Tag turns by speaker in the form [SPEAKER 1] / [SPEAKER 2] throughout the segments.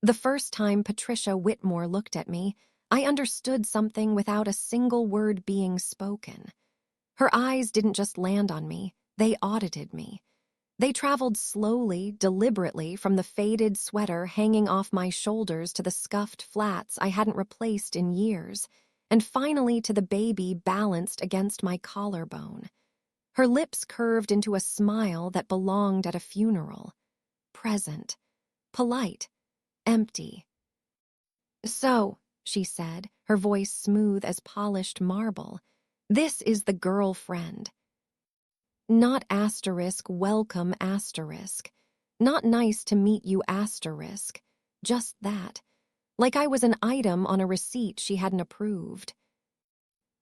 [SPEAKER 1] The first time Patricia Whitmore looked at me, I understood something without a single word being spoken. Her eyes didn't just land on me, they audited me. They traveled slowly, deliberately, from the faded sweater hanging off my shoulders to the scuffed flats I hadn't replaced in years, and finally to the baby balanced against my collarbone. Her lips curved into a smile that belonged at a funeral. Present, polite, empty. "So," she said, her voice smooth as polished marble, "this is the girlfriend. Not asterisk, welcome asterisk. Not nice to meet you asterisk. Just that. Like I was an item on a receipt she hadn't approved."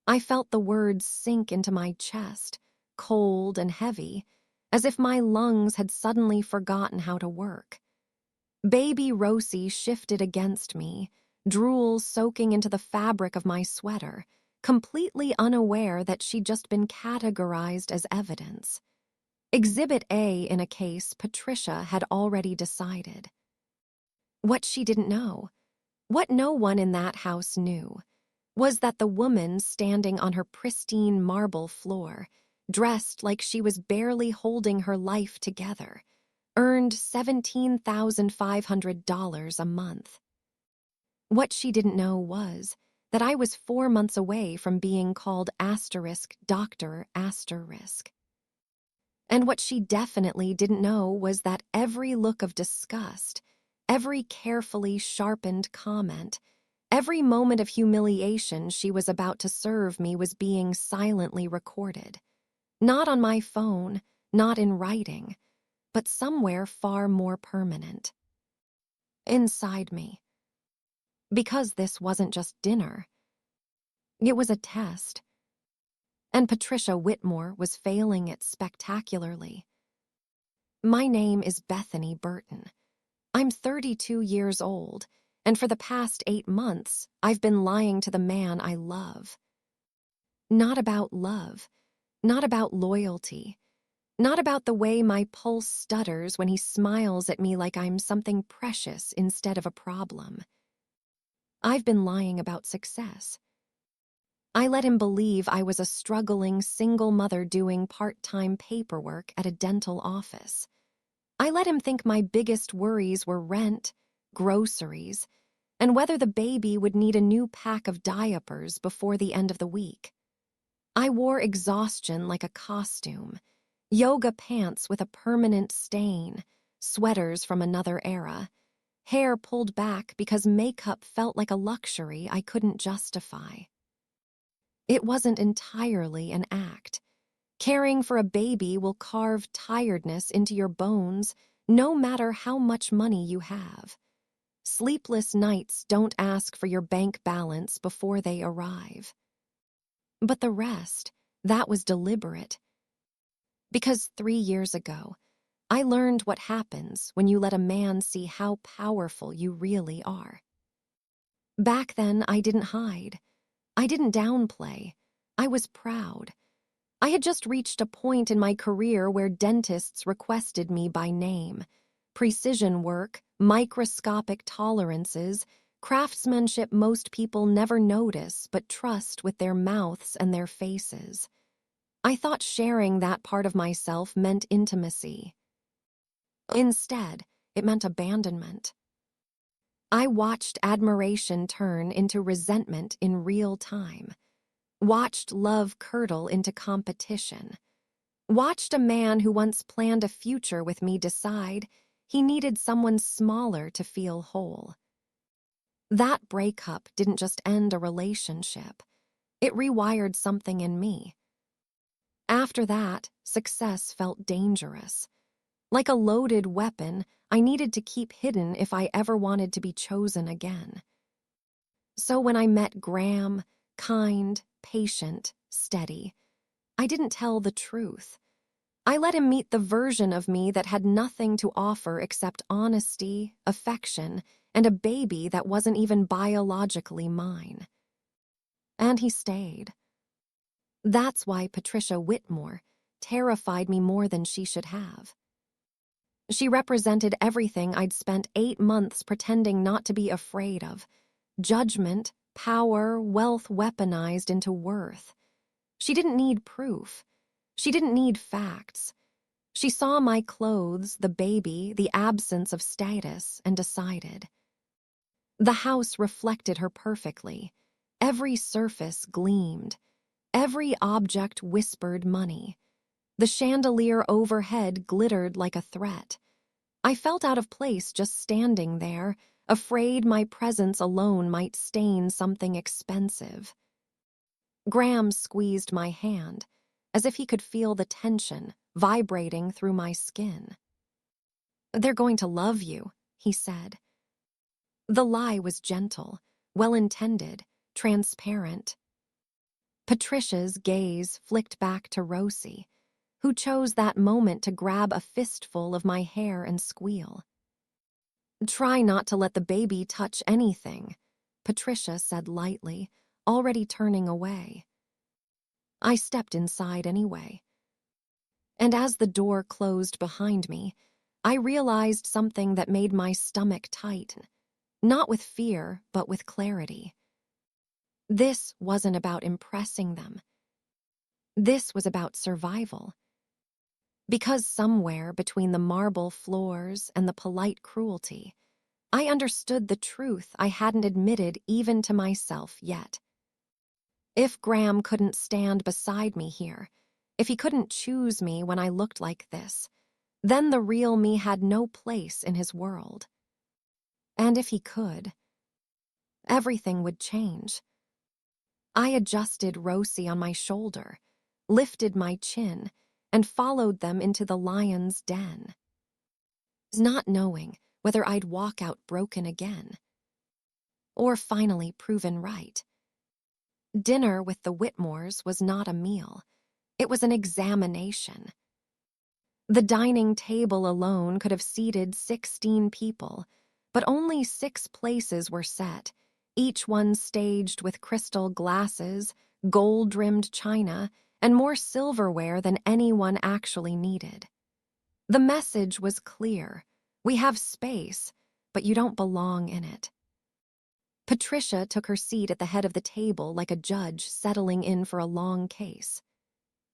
[SPEAKER 1] I felt the words sink into my chest, cold and heavy, as if my lungs had suddenly forgotten how to work. Baby Rosie shifted against me, drool soaking into the fabric of my sweater, completely unaware that she'd just been categorized as evidence. Exhibit A in a case Patricia had already decided. What she didn't know, what no one in that house knew, was that the woman standing on her pristine marble floor, dressed like she was barely holding her life together, earned $17,500 a month. What she didn't know was that I was 4 months away from being called asterisk Dr. Asterisk. And what she definitely didn't know was that every look of disgust, every carefully sharpened comment, every moment of humiliation she was about to serve me was being silently recorded. Not on my phone, not in writing, but somewhere far more permanent. Inside me. Because this wasn't just dinner. It was a test. And Patricia Whitmore was failing it spectacularly. My name is Bethany Burton. I'm 32 years old, and for the past 8 months, I've been lying to the man I love. Not about love, not about loyalty, not about the way my pulse stutters when he smiles at me like I'm something precious instead of a problem. I've been lying about success. I let him believe I was a struggling single mother doing part-time paperwork at a dental office. I let him think my biggest worries were rent, groceries, and whether the baby would need a new pack of diapers before the end of the week. I wore exhaustion like a costume, yoga pants with a permanent stain, sweaters from another era, hair pulled back because makeup felt like a luxury I couldn't justify. It wasn't entirely an act. Caring for a baby will carve tiredness into your bones no matter how much money you have. Sleepless nights don't ask for your bank balance before they arrive. But the rest, that was deliberate. Because 3 years ago, I learned what happens when you let a man see how powerful you really are. Back then, I didn't hide. I didn't downplay. I was proud. I had just reached a point in my career where dentists requested me by name. Precision work, microscopic tolerances, craftsmanship most people never notice but trust with their mouths and their faces. I thought sharing that part of myself meant intimacy. Instead, it meant abandonment. I watched admiration turn into resentment in real time. Watched love curdle into competition. Watched a man who once planned a future with me decide he needed someone smaller to feel whole. That breakup didn't just end a relationship. It rewired something in me. After that, success felt dangerous. Like a loaded weapon, I needed to keep hidden if I ever wanted to be chosen again. So when I met Graham, kind, patient, steady, I didn't tell the truth. I let him meet the version of me that had nothing to offer except honesty, affection, and a baby that wasn't even biologically mine. And he stayed. That's why Patricia Whitmore terrified me more than she should have. She represented everything I'd spent 8 months pretending not to be afraid of: judgment, power, wealth weaponized into worth. She didn't need proof. She didn't need facts. She saw my clothes, the baby, the absence of status, and decided. The house reflected her perfectly. Every surface gleamed. Every object whispered money. The chandelier overhead glittered like a threat. I felt out of place just standing there, afraid my presence alone might stain something expensive. Graham squeezed my hand, as if he could feel the tension vibrating through my skin. "They're going to love you," he said. The lie was gentle, well-intended, transparent. Patricia's gaze flicked back to Rosie, who chose that moment to grab a fistful of my hair and squeal. "Try not to let the baby touch anything," Patricia said lightly, already turning away. I stepped inside anyway. And as the door closed behind me, I realized something that made my stomach tighten, not with fear, but with clarity. This wasn't about impressing them. This was about survival. Because somewhere between the marble floors and the polite cruelty, I understood the truth I hadn't admitted even to myself yet. If Graham couldn't stand beside me here, if he couldn't choose me when I looked like this, then the real me had no place in his world. And if he could, everything would change. I adjusted Rosie on my shoulder, lifted my chin, and followed them into the lion's den, not knowing whether I'd walk out broken again, or finally proven right. Dinner with the Whitmores was not a meal. It was an examination. The dining table alone could have seated 16 people, but only 6 places were set, each one staged with crystal glasses, gold-rimmed china, and more silverware than anyone actually needed. The message was clear: we have space, but you don't belong in it. Patricia took her seat at the head of the table like a judge settling in for a long case.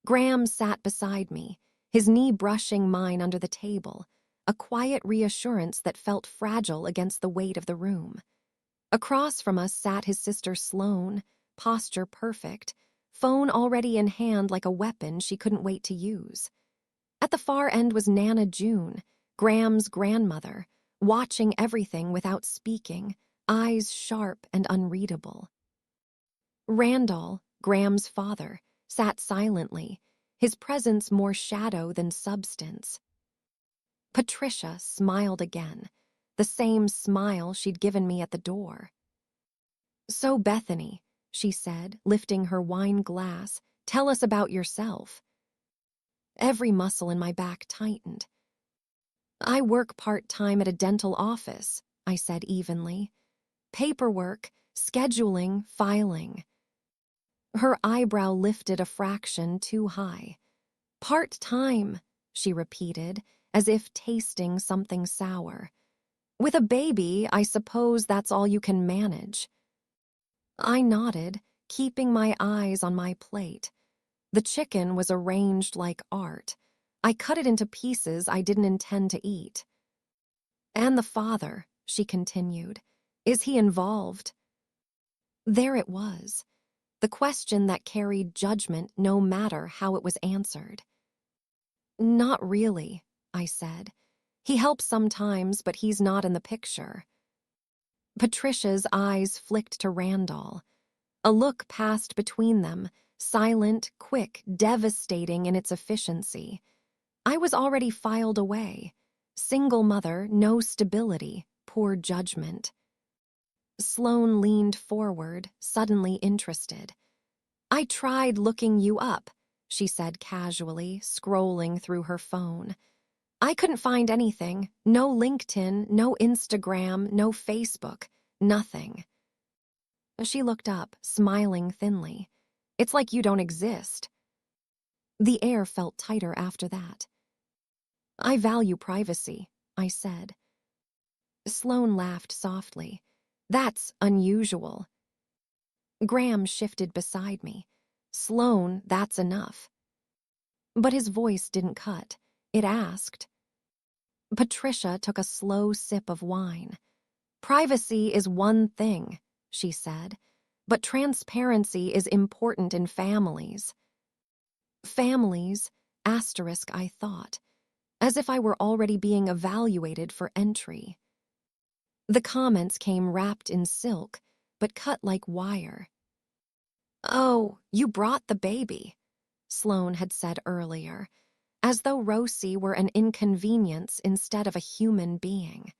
[SPEAKER 1] Graham sat beside me, his knee brushing mine under the table, a quiet reassurance that felt fragile against the weight of the room. Across from us sat his sister Sloane, posture perfect, phone already in hand like a weapon she couldn't wait to use. At the far end was Nana June, Graham's grandmother, watching everything without speaking, eyes sharp and unreadable. Randall, Graham's father, sat silently, his presence more shadow than substance. Patricia smiled again, the same smile she'd given me at the door. "So, Bethany," she said, lifting her wine glass, "tell us about yourself." Every muscle in my back tightened. "I work part-time at a dental office," I said evenly. "Paperwork, scheduling, filing." Her eyebrow lifted a fraction too high. "Part-time," she repeated, as if tasting something sour. "With a baby, I suppose that's all you can manage." I nodded, keeping my eyes on my plate. The chicken was arranged like art. I cut it into pieces I didn't intend to eat. "And the father," she continued. "Is he involved?" There it was, the question that carried judgment no matter how it was answered. "Not really," I said. "He helps sometimes, but he's not in the picture." Patricia's eyes flicked to Randall. A look passed between them, silent, quick, devastating in its efficiency. I was already filed away. Single mother, no stability, poor judgment. Sloane leaned forward, suddenly interested. "I tried looking you up," she said casually, scrolling through her phone. "I couldn't find anything. No LinkedIn, no Instagram, no Facebook. Nothing." She looked up, smiling thinly. "It's like you don't exist." The air felt tighter after that. I value privacy, I said. Sloane laughed softly. That's unusual. Graham shifted beside me. Sloane, that's enough. But his voice didn't cut. It asked. Patricia took a slow sip of wine. Privacy is one thing, she said, but transparency is important in families. Families, asterisk, I thought, as if I were already being evaluated for entry. The comments came wrapped in silk, but cut like wire. Oh, you brought the baby, Sloane had said earlier, as though Rosie were an inconvenience instead of a human being.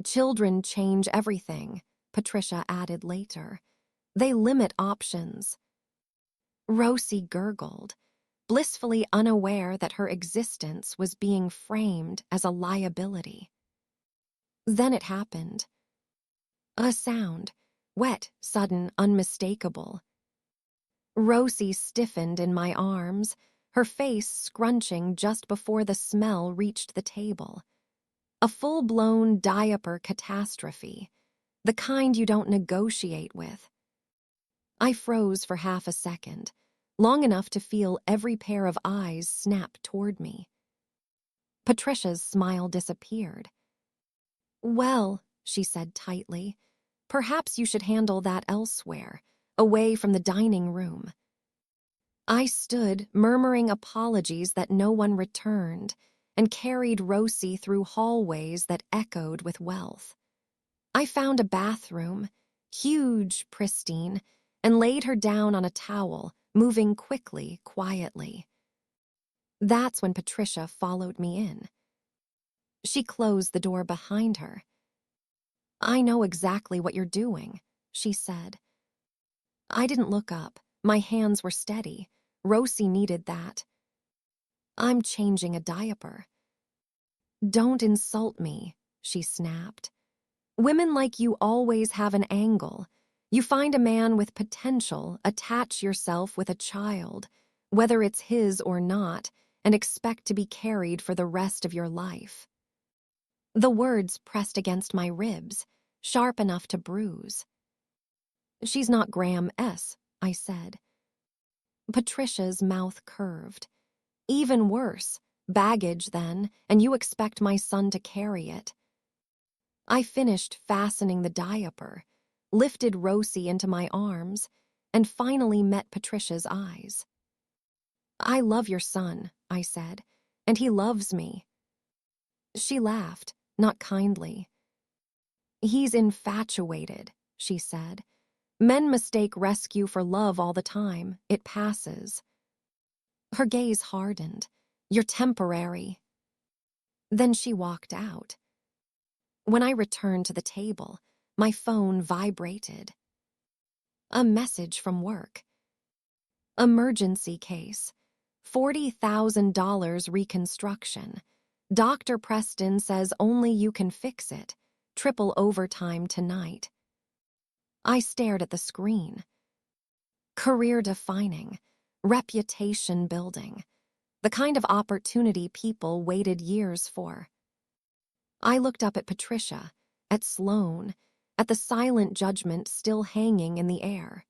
[SPEAKER 1] Children change everything, Patricia added later. They limit options. Rosie gurgled, blissfully unaware that her existence was being framed as a liability. Then it happened. A sound, wet, sudden, unmistakable. Rosie stiffened in my arms, her face scrunching just before the smell reached the table. A full-blown diaper catastrophe, the kind you don't negotiate with. I froze for half a second, long enough to feel every pair of eyes snap toward me. Patricia's smile disappeared. Well, she said tightly, perhaps you should handle that elsewhere, away from the dining room. I stood, murmuring apologies that no one returned, and carried Rosie through hallways that echoed with wealth. I found a bathroom, huge, pristine, and laid her down on a towel, moving quickly, quietly. That's when Patricia followed me in. She closed the door behind her. I know exactly what you're doing, she said. I didn't look up. My hands were steady. Rosie needed that. I'm changing a diaper. Don't insult me, she snapped. Women like you always have an angle. You find a man with potential, attach yourself with a child, whether it's his or not, and expect to be carried for the rest of your life. The words pressed against my ribs, sharp enough to bruise. She's not Graham S., I said. Patricia's mouth curved. Even worse, baggage then, and you expect my son to carry it. I finished fastening the diaper, lifted Rosie into my arms, and finally met Patricia's eyes. I love your son, I said, and he loves me. She laughed, not kindly. He's infatuated, she said. Men mistake rescue for love all the time. It passes. Her gaze hardened. You're temporary. Then she walked out. When I returned to the table, my phone vibrated. A message from work. Emergency case. $40,000 reconstruction. Dr. Preston says only you can fix it. Triple overtime tonight. I stared at the screen. Career-defining, reputation-building, the kind of opportunity people waited years for. I looked up at Patricia, at Sloane, at the silent judgment still hanging in the air.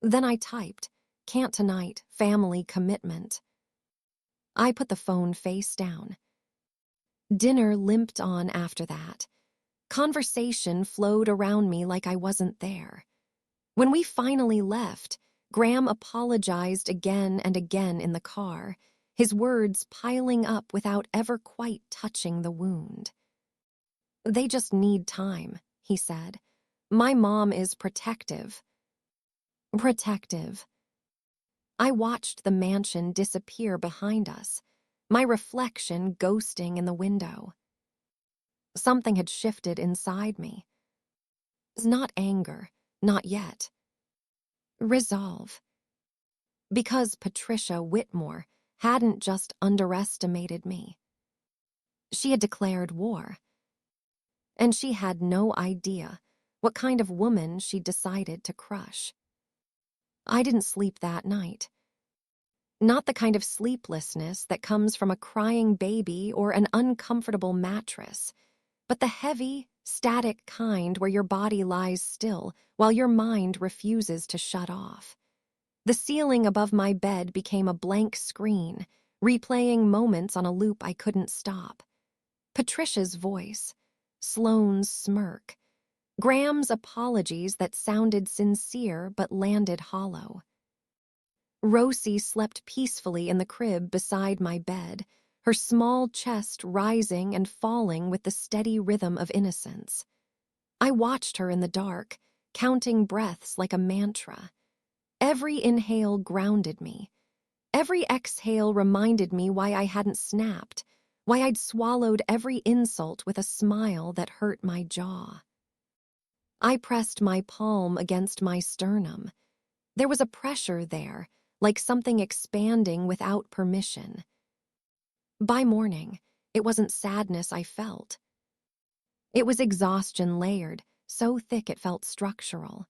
[SPEAKER 1] Then I typed, can't tonight, family commitment. I put the phone face down. Dinner limped on after that. Conversation flowed around me like I wasn't there. When we finally left, Graham apologized again and again in the car, his words piling up without ever quite touching the wound. They just need time, he said. My mom is protective. Protective. I watched the mansion disappear behind us, my reflection ghosting in the window. Something had shifted inside me. Not anger, not yet. Resolve. Because Patricia Whitmore hadn't just underestimated me. She had declared war. And she had no idea what kind of woman she decided to crush. I didn't sleep that night. Not the kind of sleeplessness that comes from a crying baby or an uncomfortable mattress, but the heavy, static kind where your body lies still while your mind refuses to shut off. The ceiling above my bed became a blank screen, replaying moments on a loop I couldn't stop. Patricia's voice, Sloane's smirk, Graham's apologies that sounded sincere but landed hollow. Rosie slept peacefully in the crib beside my bed, her small chest rising and falling with the steady rhythm of innocence. I watched her in the dark, counting breaths like a mantra. Every inhale grounded me. Every exhale reminded me why I hadn't snapped, why I'd swallowed every insult with a smile that hurt my jaw. I pressed my palm against my sternum. There was a pressure there, like something expanding without permission. By morning, it wasn't sadness I felt. It was exhaustion layered, so thick it felt structural.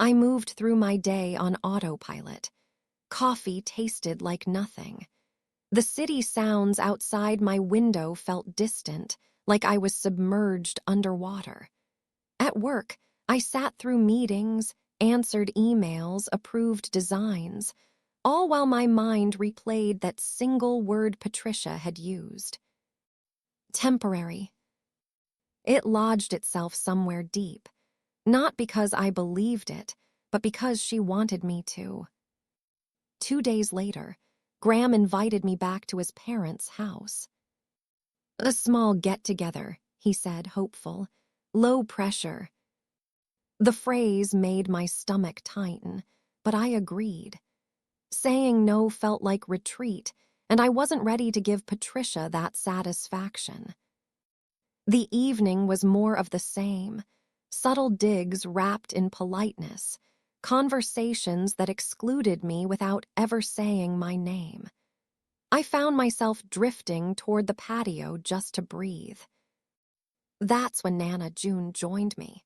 [SPEAKER 1] I moved through my day on autopilot. Coffee tasted like nothing. The city sounds outside my window felt distant, like I was submerged underwater. At work, I sat through meetings, answered emails, approved designs, all while my mind replayed that single word Patricia had used. Temporary. It lodged itself somewhere deep, not because I believed it, but because she wanted me to. 2 days later, Graham invited me back to his parents' house. A small get-together, he said, hopeful. Low pressure. The phrase made my stomach tighten, but I agreed. Saying no felt like retreat, and I wasn't ready to give Patricia that satisfaction. The evening was more of the same, subtle digs wrapped in politeness, conversations that excluded me without ever saying my name. I found myself drifting toward the patio just to breathe. That's when Nana June joined me.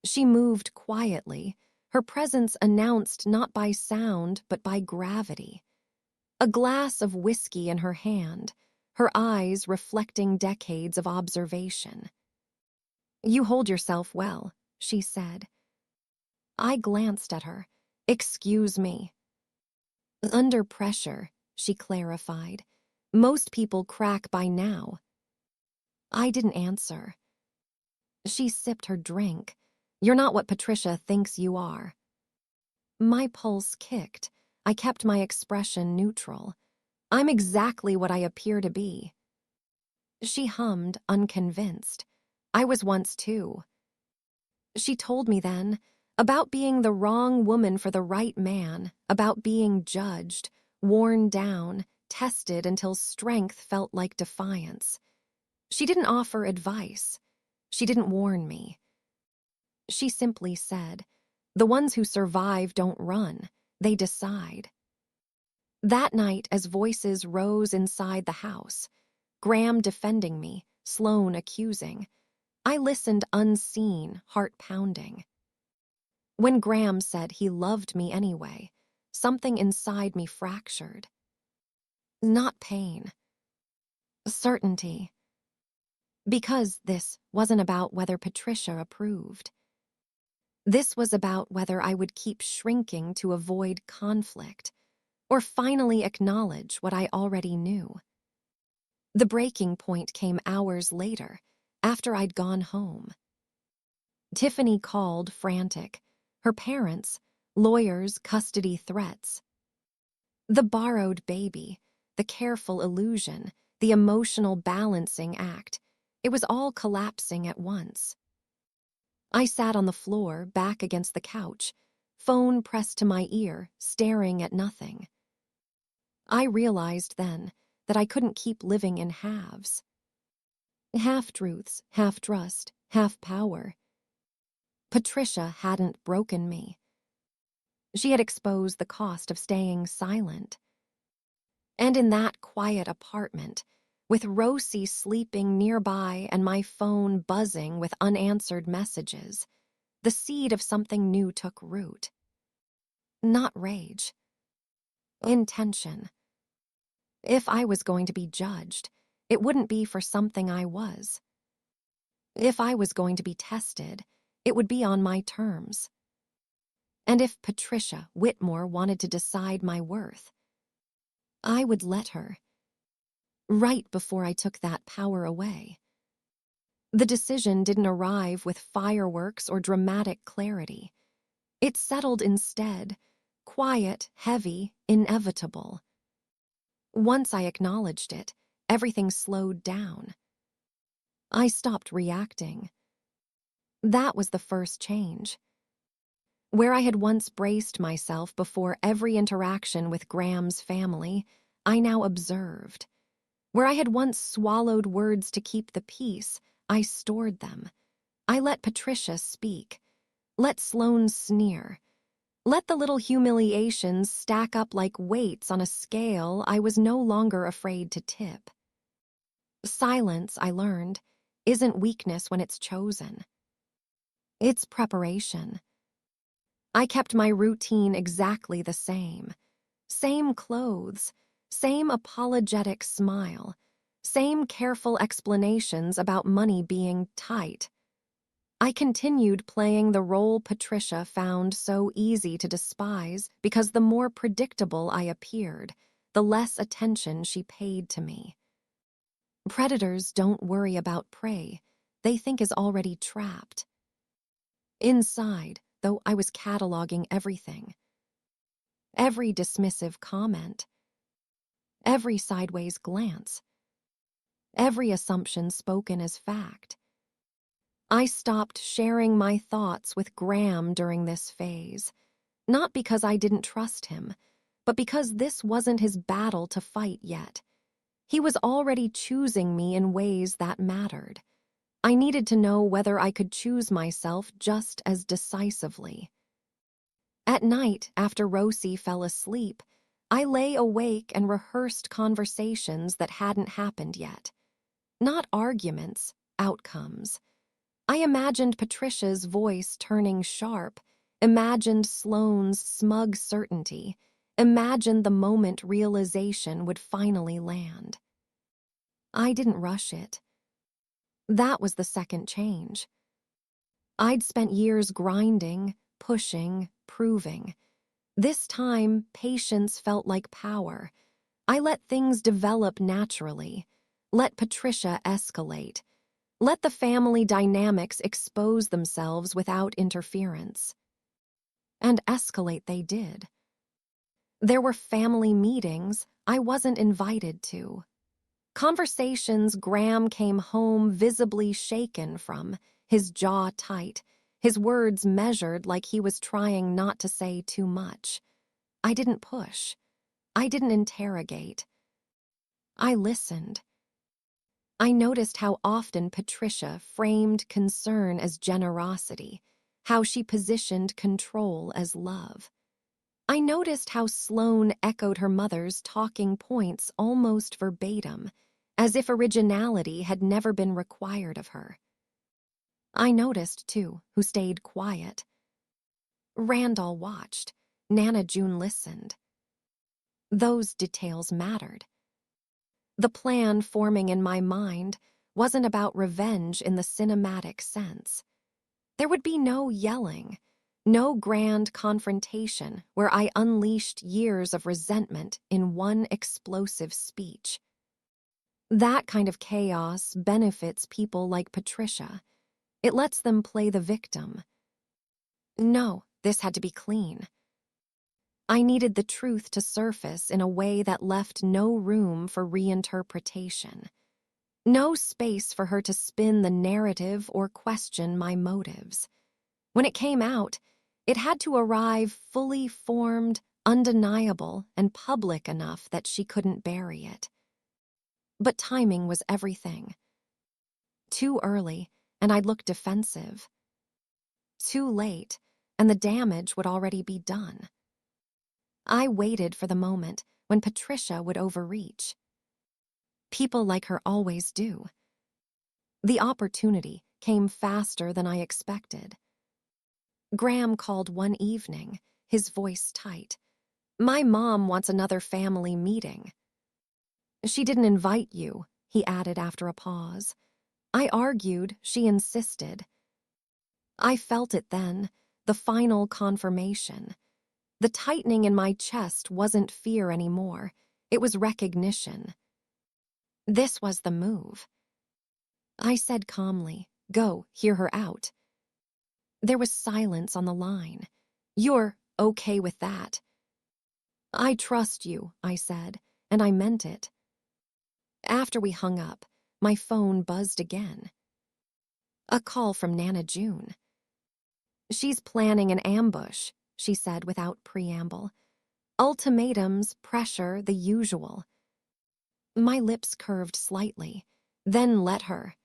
[SPEAKER 1] She moved quietly, her presence announced not by sound but by gravity. A glass of whiskey in her hand, her eyes reflecting decades of observation. "You hold yourself well," she said. I glanced at her. "Excuse me." "Under pressure," she clarified. "Most people crack by now." I didn't answer. She sipped her drink. "You're not what Patricia thinks you are." My pulse kicked. I kept my expression neutral. "I'm exactly what I appear to be." She hummed, unconvinced. "I was once too." She told me then, about being the wrong woman for the right man, about being judged, worn down, tested until strength felt like defiance. She didn't offer advice. She didn't warn me. She simply said, "The ones who survive don't run, they decide." That night, as voices rose inside the house, Graham defending me, Sloane accusing, I listened unseen, heart pounding. When Graham said he loved me anyway, something inside me fractured. Not pain. Certainty. Because this wasn't about whether Patricia approved. This was about whether I would keep shrinking to avoid conflict, or finally acknowledge what I already knew. The breaking point came hours later, after I'd gone home. Tiffany called, frantic. Her parents, lawyers, custody threats. The borrowed baby, the careful illusion, the emotional balancing act, it was all collapsing at once. I sat on the floor, back against the couch, phone pressed to my ear, staring at nothing. I realized then that I couldn't keep living in halves. Half-truths, half-trust, half-power. Patricia hadn't broken me. She had exposed the cost of staying silent. And in that quiet apartment, with Rosie sleeping nearby and my phone buzzing with unanswered messages, the seed of something new took root. Not rage. Intention. If I was going to be judged, it wouldn't be for something I was. If I was going to be tested, it would be on my terms. And if Patricia Whitmore wanted to decide my worth, I would let her, right before I took that power away. The decision didn't arrive with fireworks or dramatic clarity. It settled instead, quiet, heavy, inevitable. Once I acknowledged it, everything slowed down. I stopped reacting. That was the first change. Where I had once braced myself before every interaction with Graham's family, I now observed. Where I had once swallowed words to keep the peace, I stored them. I let Patricia speak. Let Sloane sneer. Let the little humiliations stack up like weights on a scale I was no longer afraid to tip. Silence, I learned, isn't weakness when it's chosen. It's preparation. I kept my routine exactly the same. Same clothes, same apologetic smile, same careful explanations about money being tight. I continued playing the role Patricia found so easy to despise because the more predictable I appeared, the less attention she paid to me. Predators don't worry about prey they think is already trapped. Inside, though, I was cataloging everything. Every dismissive comment, every sideways glance, every assumption spoken as fact. I stopped sharing my thoughts with Graham during this phase, not because I didn't trust him, but because this wasn't his battle to fight yet. He was already choosing me in ways that mattered. I needed to know whether I could choose myself just as decisively. At night, after Rosie fell asleep, I lay awake and rehearsed conversations that hadn't happened yet. Not arguments, outcomes. I imagined Patricia's voice turning sharp, imagined Sloane's smug certainty, imagined the moment realization would finally land. I didn't rush it. That was the second change. I'd spent years grinding, pushing, proving. This time, patience felt like power. I let things develop naturally. Let Patricia escalate. Let the family dynamics expose themselves without interference. And escalate they did. There were family meetings I wasn't invited to. Conversations Graham came home visibly shaken from, his jaw tight, his words measured like he was trying not to say too much. I didn't push. I didn't interrogate. I listened. I noticed how often Patricia framed concern as generosity, how she positioned control as love. I noticed how Sloane echoed her mother's talking points almost verbatim, as if originality had never been required of her. I noticed, too, who stayed quiet. Randall watched. Nana June listened. Those details mattered. The plan forming in my mind wasn't about revenge in the cinematic sense. There would be no yelling, no grand confrontation where I unleashed years of resentment in one explosive speech. That kind of chaos benefits people like Patricia. It lets them play the victim. No, this had to be clean. I needed the truth to surface in a way that left no room for reinterpretation. No space for her to spin the narrative or question my motives. When it came out, it had to arrive fully formed, undeniable, and public enough that she couldn't bury it. But timing was everything. Too early, and I'd look defensive. Too late, and the damage would already be done. I waited for the moment when Patricia would overreach. People like her always do. The opportunity came faster than I expected. Graham called one evening, his voice tight. My mom wants another family meeting. She didn't invite you, he added after a pause. I argued, she insisted. I felt it then, the final confirmation. The tightening in my chest wasn't fear anymore, it was recognition. This was the move. I said calmly, "Go, hear her out." There was silence on the line. "You're okay with that?" "I trust you," I said, and I meant it. After we hung up, my phone buzzed again. A call from Nana June. "She's planning an ambush," she said without preamble. "Ultimatums, pressure, the usual." My lips curved slightly. "Then let her."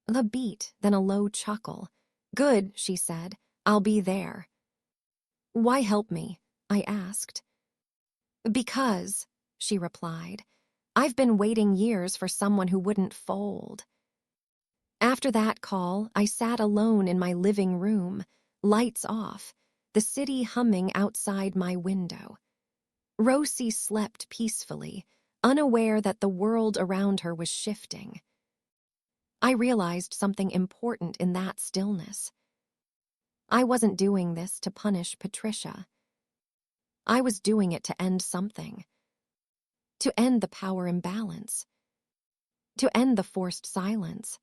[SPEAKER 1] A beat, then a low chuckle. "Good," she said. "I'll be there." "Why help me?" I asked. "Because," she replied, "I've been waiting years for someone who wouldn't fold." After that call, I sat alone in my living room, lights off, the city humming outside my window. Rosie slept peacefully, unaware that the world around her was shifting. I realized something important in that stillness. I wasn't doing this to punish Patricia. I was doing it to end something. To end the power imbalance. To end the forced silence.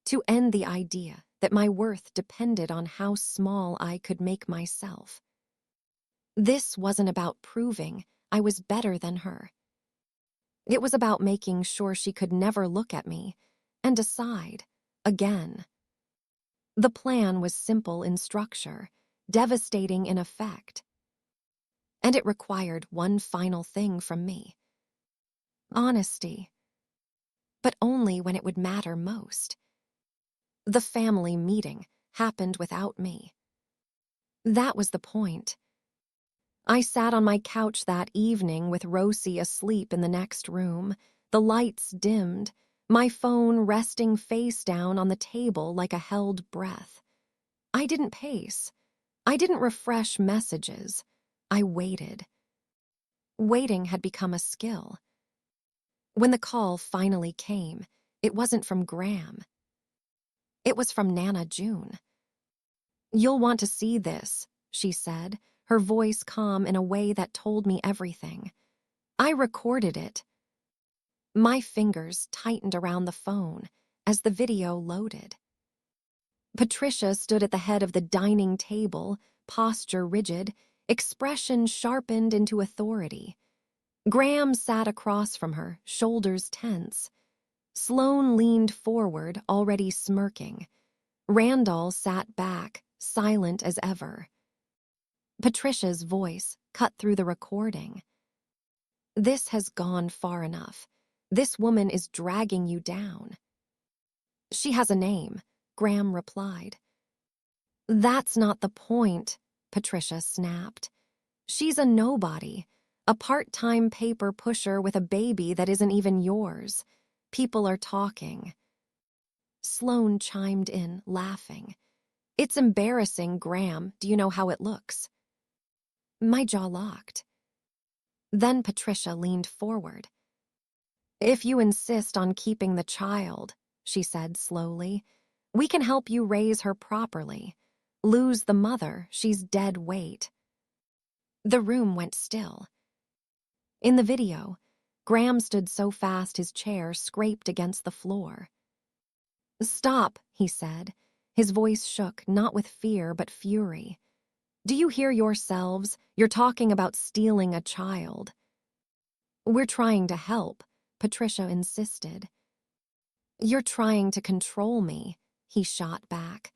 [SPEAKER 1] To end the idea that my worth depended on how small I could make myself. This wasn't about proving I was better than her. It was about making sure she could never look at me and decide again. The plan was simple in structure, devastating in effect. And it required one final thing from me. Honesty. But only when it would matter most. The family meeting happened without me. That was the point. I sat on my couch that evening with Rosie asleep in the next room, the lights dimmed, my phone resting face down on the table like a held breath. I didn't pace. I didn't refresh messages. I waited. Waiting had become a skill. When the call finally came, it wasn't from Graham. It was from Nana June. "You'll want to see this," she said, her voice calm in a way that told me everything. I recorded it. My fingers tightened around the phone as the video loaded. Patricia stood at the head of the dining table, posture rigid, expression sharpened into authority. Graham sat across from her, shoulders tense. Sloane leaned forward, already smirking. Randall sat back, silent as ever. Patricia's voice cut through the recording. "This has gone far enough. This woman is dragging you down." "She has a name," Graham replied. "That's not the point," Patricia snapped. "She's a nobody, a part-time paper pusher with a baby that isn't even yours. People are talking." Sloane chimed in, laughing. "It's embarrassing, Graham. Do you know how it looks?" My jaw locked. Then Patricia leaned forward. "If you insist on keeping the child," she said slowly, "we can help you raise her properly. Lose the mother, she's dead weight." The room went still. In the video, Graham stood so fast his chair scraped against the floor. "Stop," he said. His voice shook, not with fear but fury. "Do you hear yourselves? You're talking about stealing a child." "We're trying to help," Patricia insisted. "You're trying to control me," he shot back,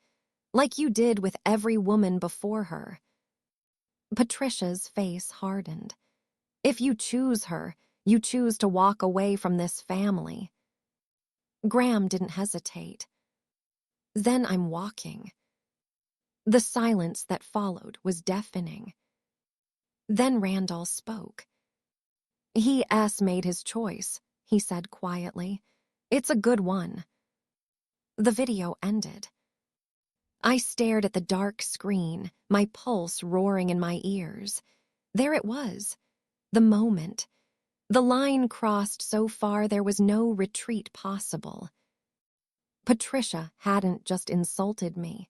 [SPEAKER 1] "like you did with every woman before her." Patricia's face hardened. "If you choose her, you choose to walk away from this family." Graham didn't hesitate. "Then I'm walking." The silence that followed was deafening. Then Randall spoke. "He made his choice," he said quietly. "It's a good one." The video ended. I stared at the dark screen, my pulse roaring in my ears. There it was. The moment. The line crossed so far there was no retreat possible. Patricia hadn't just insulted me.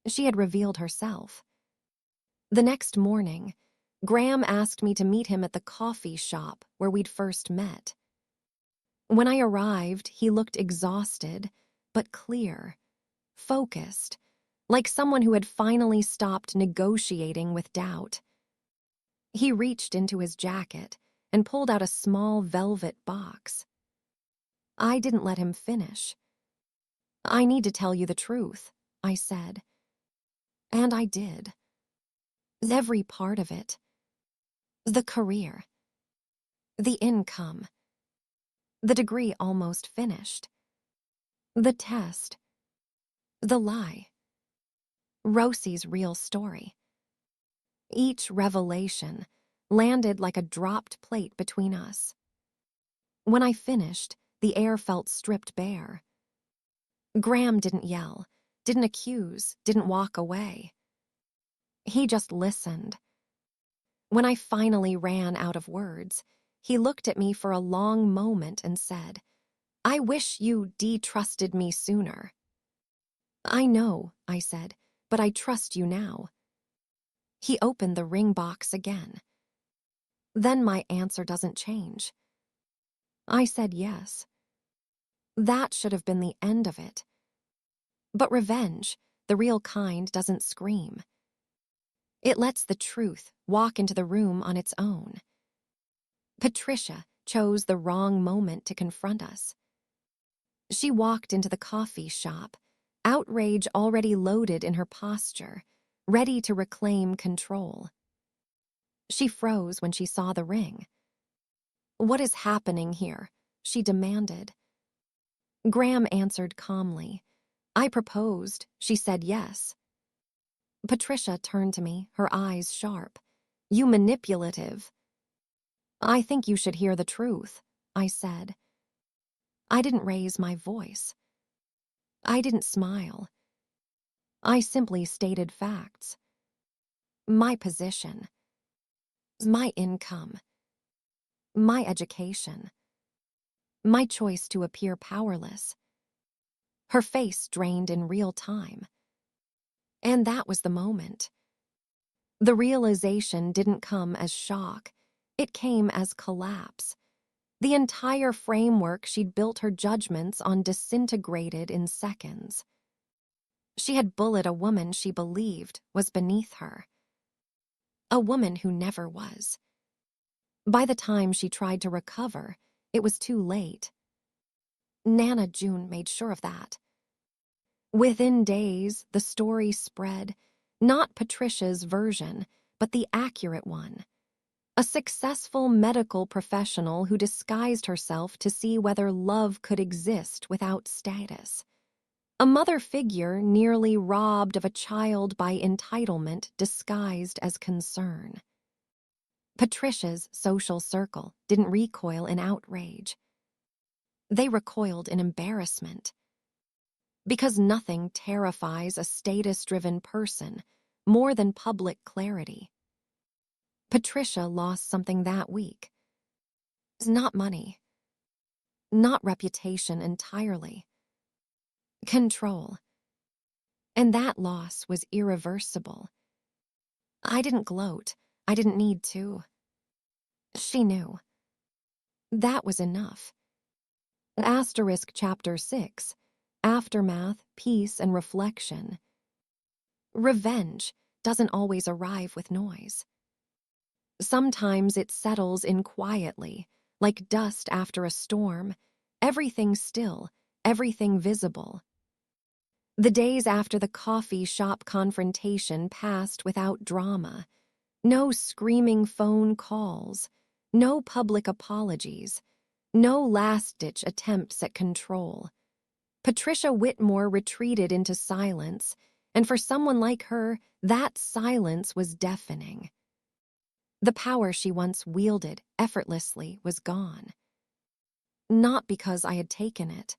[SPEAKER 1] She had revealed herself. The next morning, Graham asked me to meet him at the coffee shop where we'd first met. When I arrived, he looked exhausted, but clear, focused, like someone who had finally stopped negotiating with doubt. He reached into his jacket and pulled out a small velvet box. I didn't let him finish. "I need to tell you the truth," I said. And I did. Every part of it. The career. The income. The degree almost finished. The test. The lie. Rosie's real story. Each revelation landed like a dropped plate between us. When I finished, the air felt stripped bare. Graham didn't yell, didn't accuse, didn't walk away. He just listened. When I finally ran out of words, he looked at me for a long moment and said, "I wish you de-trusted me sooner." "I know," I said, "but I trust you now." He opened the ring box again. "Then my answer doesn't change." I said yes. That should have been the end of it. But revenge, the real kind, doesn't scream. It lets the truth walk into the room on its own. Patricia chose the wrong moment to confront us. She walked into the coffee shop, outrage already loaded in her posture, ready to reclaim control. She froze when she saw the ring. "What is happening here?" she demanded. Graham answered calmly. "I proposed. She said yes." Patricia turned to me, her eyes sharp. "You manipulative." "I think you should hear the truth," I said. I didn't raise my voice. I didn't smile. I simply stated facts. My position. My income. My education. My choice to appear powerless. Her face drained in real time. And that was the moment. The realization didn't come as shock. It came as collapse. The entire framework she'd built her judgments on disintegrated in seconds. She had bullied a woman she believed was beneath her. A woman who never was. By the time she tried to recover, it was too late. Nana June made sure of that. Within days, the story spread, not Patricia's version, but the accurate one. A successful medical professional who disguised herself to see whether love could exist without status. A mother figure nearly robbed of a child by entitlement disguised as concern. Patricia's social circle didn't recoil in outrage. They recoiled in embarrassment. Because nothing terrifies a status-driven person more than public clarity. Patricia lost something that week. Not money. Not reputation entirely. Control. And that loss was irreversible. I didn't gloat. I didn't need to. She knew. That was enough. Asterisk Chapter 6. Aftermath, Peace, and Reflection. Revenge doesn't always arrive with noise. Sometimes it settles in quietly, like dust after a storm, everything still, everything visible. The days after the coffee shop confrontation passed without drama. No screaming phone calls, no public apologies, no last-ditch attempts at control. Patricia Whitmore retreated into silence, and for someone like her, that silence was deafening. The power she once wielded effortlessly was gone. Not because I had taken it.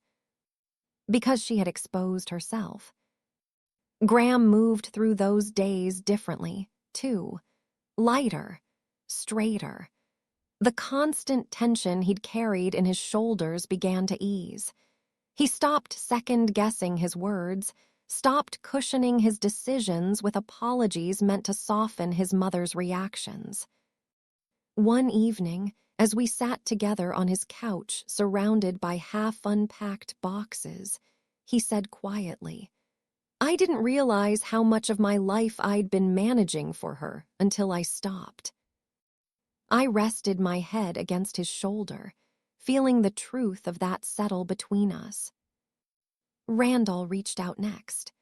[SPEAKER 1] Because she had exposed herself. Graham moved through those days differently, too. lighter, straighter. The constant tension he'd carried in his shoulders began to ease. He stopped second-guessing his words, stopped cushioning his decisions with apologies meant to soften his mother's reactions. One evening, as we sat together on his couch surrounded by half-unpacked boxes, he said quietly, "I didn't realize how much of my life I'd been managing for her until I stopped." I rested my head against his shoulder, feeling the truth of that settle between us. Randall reached out next.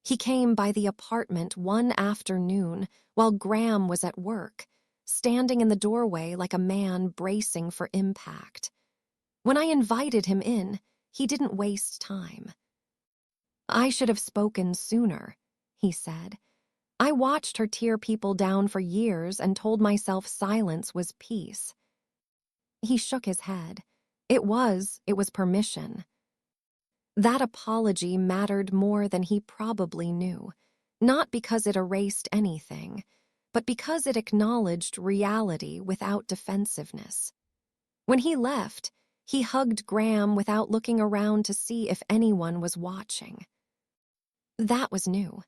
[SPEAKER 1] He came by the apartment one afternoon while Graham was at work, standing in the doorway like a man bracing for impact. When I invited him in, he didn't waste time. "I should have spoken sooner," he said. "I watched her tear people down for years and told myself silence was peace." He shook his head. It was permission. That apology mattered more than he probably knew, not because it erased anything, but because it acknowledged reality without defensiveness. When he left, he hugged Graham without looking around to see if anyone was watching. That was new.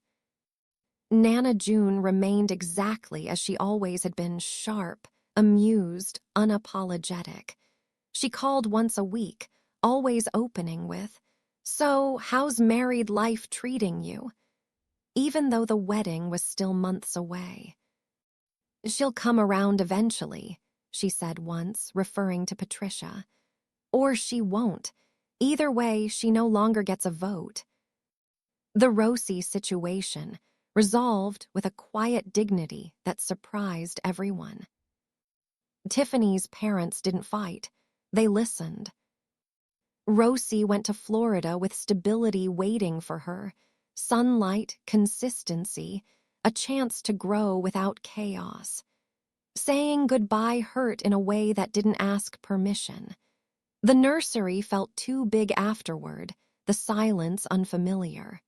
[SPEAKER 1] Nana June remained exactly as she always had been, sharp, amused, unapologetic. She called once a week, always opening with, "So, how's married life treating you?" Even though the wedding was still months away. "She'll come around eventually," she said once, referring to Patricia. "Or she won't. Either way, she no longer gets a vote." The Rosie situation resolved with a quiet dignity that surprised everyone. Tiffany's parents didn't fight. They listened. Rosie went to Florida with stability waiting for her, sunlight, consistency, a chance to grow without chaos. Saying goodbye hurt in a way that didn't ask permission. The nursery felt too big afterward, the silence unfamiliar.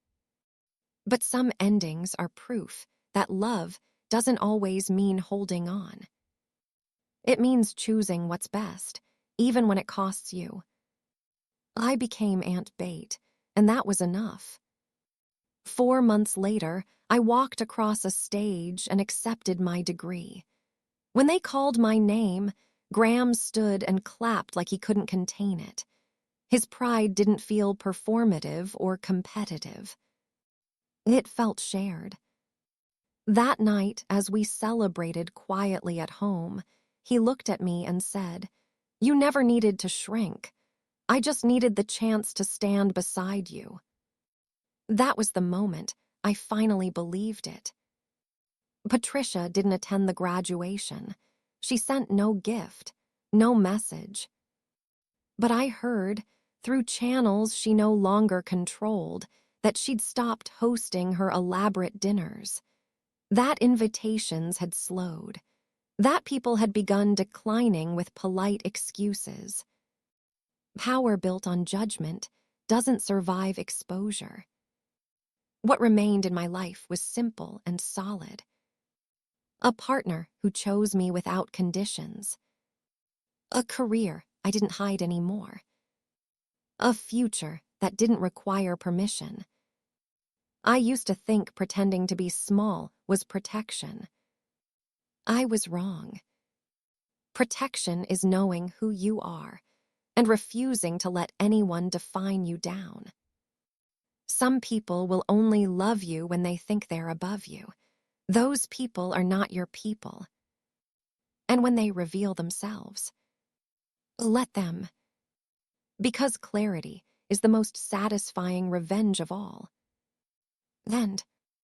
[SPEAKER 1] But some endings are proof that love doesn't always mean holding on. It means choosing what's best, even when it costs you. I became Aunt Bate, and that was enough. 4 months later, I walked across a stage and accepted my degree. When they called my name, Graham stood and clapped like he couldn't contain it. His pride didn't feel performative or competitive. It felt shared. That night, as we celebrated quietly at home, he looked at me and said, "You never needed to shrink. I just needed the chance to stand beside you." That was the moment I finally believed it. Patricia didn't attend the graduation. She sent no gift, no message. But I heard, through channels she no longer controlled, that she'd stopped hosting her elaborate dinners. That invitations had slowed. That people had begun declining with polite excuses. Power built on judgment doesn't survive exposure. What remained in my life was simple and solid. A partner who chose me without conditions. A career I didn't hide anymore. A future that didn't require permission. I used to think pretending to be small was protection. I was wrong. Protection is knowing who you are and refusing to let anyone define you down. Some people will only love you when they think they're above you. Those people are not your people. And when they reveal themselves, let them. Because clarity is the most satisfying revenge of all. And